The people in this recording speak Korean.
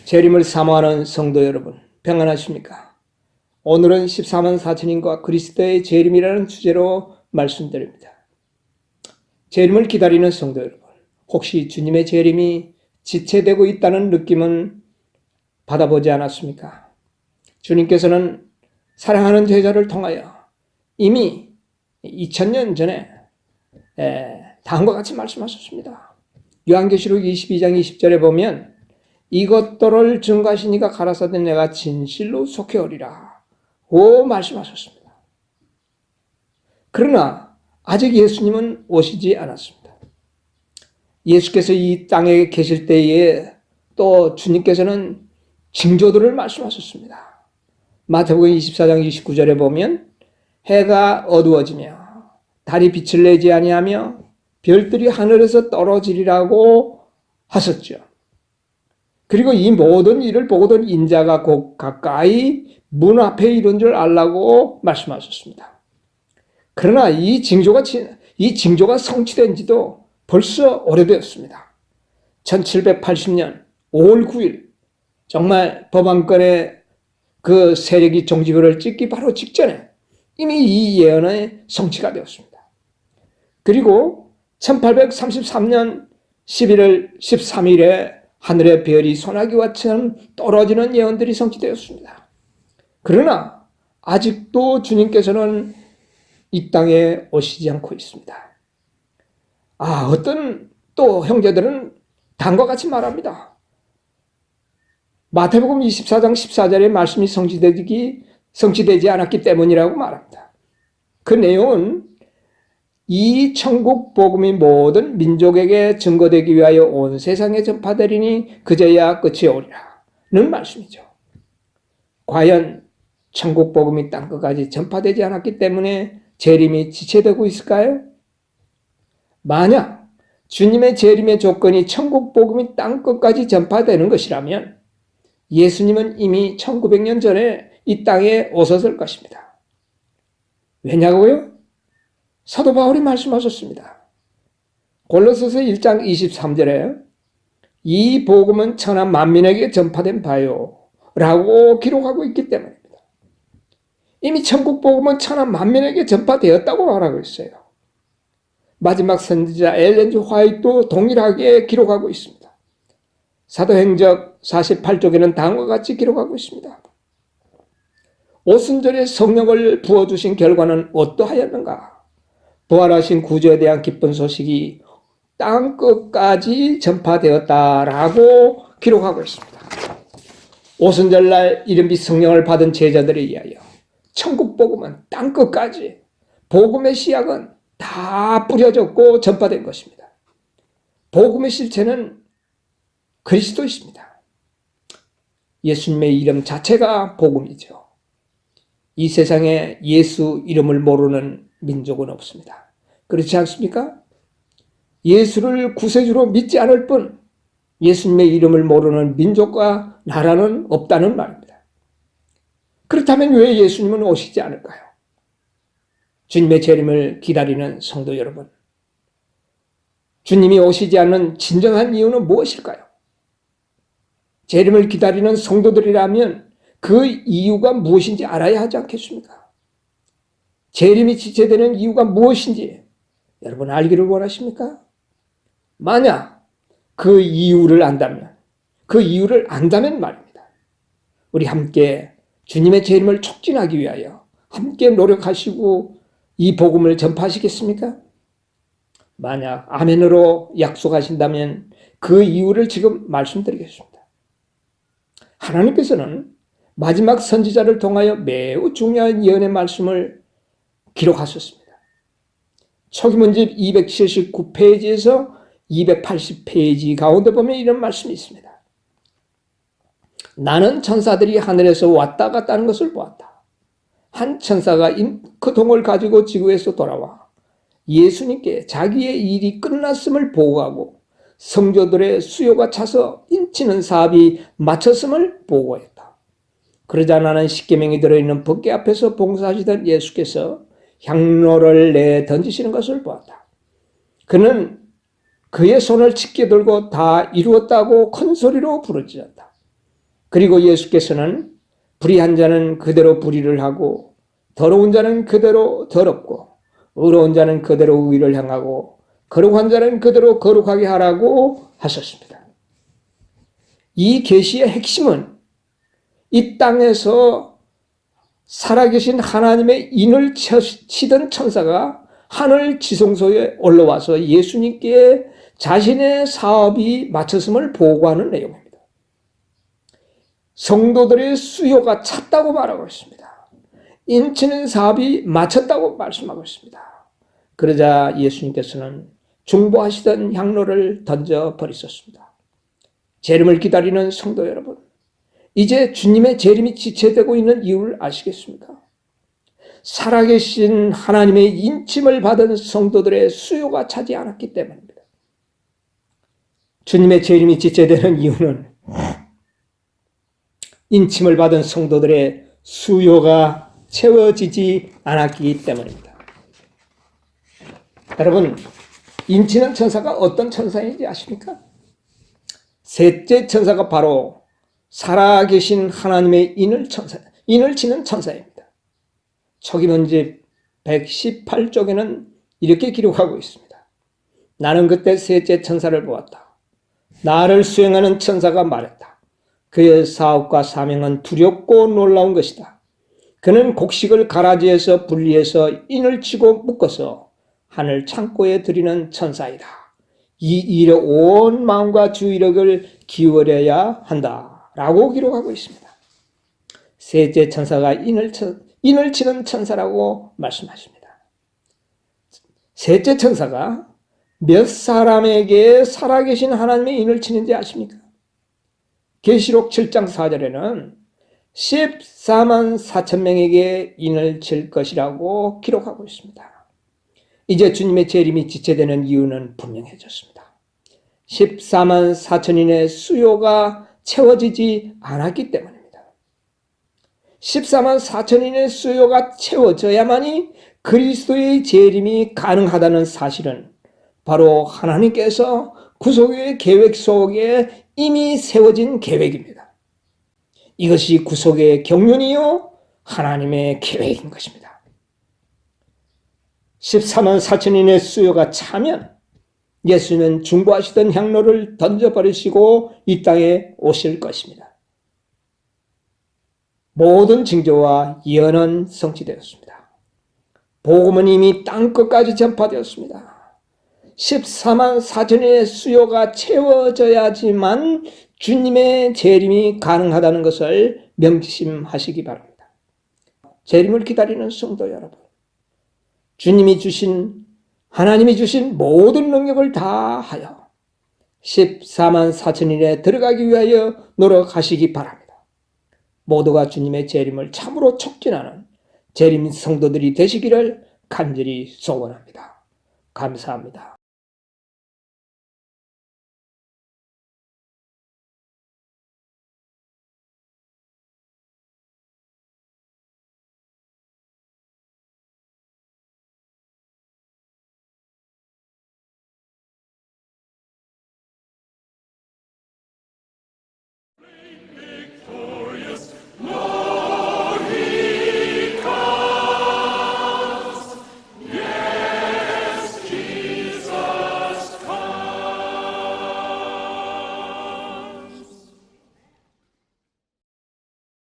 재림을 사모하는 성도 여러분, 평안하십니까? 오늘은 14만 4천인과 그리스도의 재림이라는 주제로 말씀드립니다. 재림을 기다리는 성도 여러분, 혹시 주님의 재림이 지체되고 있다는 느낌은 받아보지 않았습니까? 주님께서는 사랑하는 제자를 통하여 이미 2000년 전에 다음과 같이 말씀하셨습니다. 요한계시록 22장 20절에 보면 이것들을 증거하시니가 가라사대 내가 진실로 속해오리라 고 말씀하셨습니다. 그러나 아직 예수님은 오시지 않았습니다. 예수께서 이 땅에 계실 때에 또 주님께서는 징조들을 말씀하셨습니다. 마태복음 24장 29절에 보면 해가 어두워지며 달이 빛을 내지 아니하며 별들이 하늘에서 떨어지리라고 하셨죠. 그리고 이 모든 일을 보고던 인자가 곧 가까이 문 앞에 이른 줄 알라고 말씀하셨습니다. 그러나 이 징조가 성취된 지도 벌써 오래되었습니다. 1780년 5월 9일 정말 법안권의 그 세력이 종지부를 찍기 바로 직전에 이미 이 예언의 성취가 되었습니다. 그리고 1833년 11월 13일에 하늘의 별이 소나기와처럼 떨어지는 예언들이 성취되었습니다. 그러나 아직도 주님께서는 이 땅에 오시지 않고 있습니다. 어떤 또 형제들은 다음과 같이 말합니다. 마태복음 24장 14절의 말씀이 성취되지 않았기 때문이라고 말합니다. 그 내용은 이 천국 복음이 모든 민족에게 증거되기 위하여 온 세상에 전파되리니 그제야 끝이 오리라는 말씀이죠. 과연 천국 복음이 땅끝까지 전파되지 않았기 때문에 재림이 지체되고 있을까요? 만약 주님의 재림의 조건이 천국 복음이 땅끝까지 전파되는 것이라면 예수님은 이미 1900년 전에 이 땅에 오셨을 것입니다. 왜냐고요? 사도 바울이 말씀하셨습니다. 골로새서 1장 23절에 이 복음은 천하 만민에게 전파된 바요 라고 기록하고 있기 때문입니다. 이미 천국 복음은 천하 만민에게 전파되었다고 말하고 있어요. 마지막 선지자 엘렌 G. 화이트도 동일하게 기록하고 있습니다. 사도행적 48쪽에는 다음과 같이 기록하고 있습니다. 오순절에 성령을 부어주신 결과는 어떠하였는가? 부활하신 구주에 대한 기쁜 소식이 땅끝까지 전파되었다라고 기록하고 있습니다. 오순절날 이른비 성령을 받은 제자들에 의하여 천국 복음은 땅끝까지 복음의 씨앗은 다 뿌려졌고 전파된 것입니다. 복음의 실체는 그리스도이십니다. 예수님의 이름 자체가 복음이죠. 이 세상에 예수 이름을 모르는 민족은 없습니다. 그렇지 않습니까? 예수를 구세주로 믿지 않을 뿐 예수님의 이름을 모르는 민족과 나라는 없다는 말입니다. 그렇다면 왜 예수님은 오시지 않을까요? 주님의 재림을 기다리는 성도 여러분, 주님이 오시지 않는 진정한 이유는 무엇일까요? 재림을 기다리는 성도들이라면 그 이유가 무엇인지 알아야 하지 않겠습니까? 재림이 지체되는 이유가 무엇인지 여러분 알기를 원하십니까? 만약 그 이유를 안다면 말입니다. 우리 함께 주님의 재림을 촉진하기 위하여 함께 노력하시고 이 복음을 전파하시겠습니까? 만약 아멘으로 약속하신다면 그 이유를 지금 말씀드리겠습니다. 하나님께서는 마지막 선지자를 통하여 매우 중요한 예언의 말씀을 기록하셨습니다. 초기문집 279페이지에서 280페이지 가운데 보면 이런 말씀이 있습니다. 나는 천사들이 하늘에서 왔다 갔다 하는 것을 보았다. 한 천사가 잉크통을 가지고 지구에서 돌아와 예수님께 자기의 일이 끝났음을 보고하고 성도들의 수요가 차서 인치는 사업이 마쳤음을 보고했다. 그러자 나는 십계명이 들어있는 법궤 앞에서 봉사하시던 예수께서 향로를 내 던지시는 것을 보았다. 그는 그의 손을 짙게 들고 다 이루었다고 큰 소리로 부르짖었다. 그리고 예수께서는 불의한 자는 그대로 불의를 하고 더러운 자는 그대로 더럽고 의로운 자는 그대로 의를 향하고 거룩한 자는 그대로 거룩하게 하라고 하셨습니다. 이 계시의 핵심은 이 땅에서 살아계신 하나님의 인을 치던 천사가 하늘 지성소에 올라와서 예수님께 자신의 사업이 마쳤음을 보고하는 내용입니다. 성도들의 수요가 찼다고 말하고 있습니다. 인치는 사업이 마쳤다고 말씀하고 있습니다. 그러자 예수님께서는 중보하시던 향로를 던져버리셨습니다. 재림을 기다리는 성도 여러분, 이제 주님의 재림이 지체되고 있는 이유를 아시겠습니까? 살아계신 하나님의 인침을 받은 성도들의 수요가 차지 않았기 때문입니다. 주님의 재림이 지체되는 이유는 인침을 받은 성도들의 수요가 채워지지 않았기 때문입니다. 여러분, 인치는 천사가 어떤 천사인지 아십니까? 셋째 천사가 바로 살아계신 하나님의 인을 치는 천사입니다. 초기문집 118쪽에는 이렇게 기록하고 있습니다. 나는 그때 셋째 천사를 보았다. 나를 수행하는 천사가 말했다. 그의 사업과 사명은 두렵고 놀라운 것이다. 그는 곡식을 가라지에서 분리해서 인을 치고 묶어서 하늘 창고에 들이는 천사이다. 이 일에 온 마음과 주의력을 기울여야 한다. 라고 기록하고 있습니다. 셋째 천사가 인을 치는 천사라고 말씀하십니다. 셋째 천사가 몇 사람에게 살아계신 하나님의 인을 치는지 아십니까? 계시록 7장 4절에는 14만 4천 명에게 인을 칠 것이라고 기록하고 있습니다. 이제 주님의 재림이 지체되는 이유는 분명해졌습니다. 14만 4천인의 수요가 채워지지 않았기 때문입니다. 14만 4천인의 수요가 채워져야만이 그리스도의 재림이 가능하다는 사실은 바로 하나님께서 구속의 계획 속에 이미 세워진 계획입니다. 이것이 구속의 경륜이요 하나님의 계획인 것입니다. 14만 4천인의 수요가 차면 예수님은 중보하시던 향로를 던져버리시고 이 땅에 오실 것입니다. 모든 징조와 예언은 성취되었습니다. 복음은 이미 땅끝까지 전파되었습니다. 14만 4천인의 수요가 채워져야지만 주님의 재림이 가능하다는 것을 명심하시기 바랍니다. 재림을 기다리는 성도 여러분, 하나님이 주신 모든 능력을 다하여 14만 4천인에 들어가기 위하여 노력하시기 바랍니다. 모두가 주님의 재림을 참으로 촉진하는 재림 성도들이 되시기를 간절히 소원합니다. 감사합니다.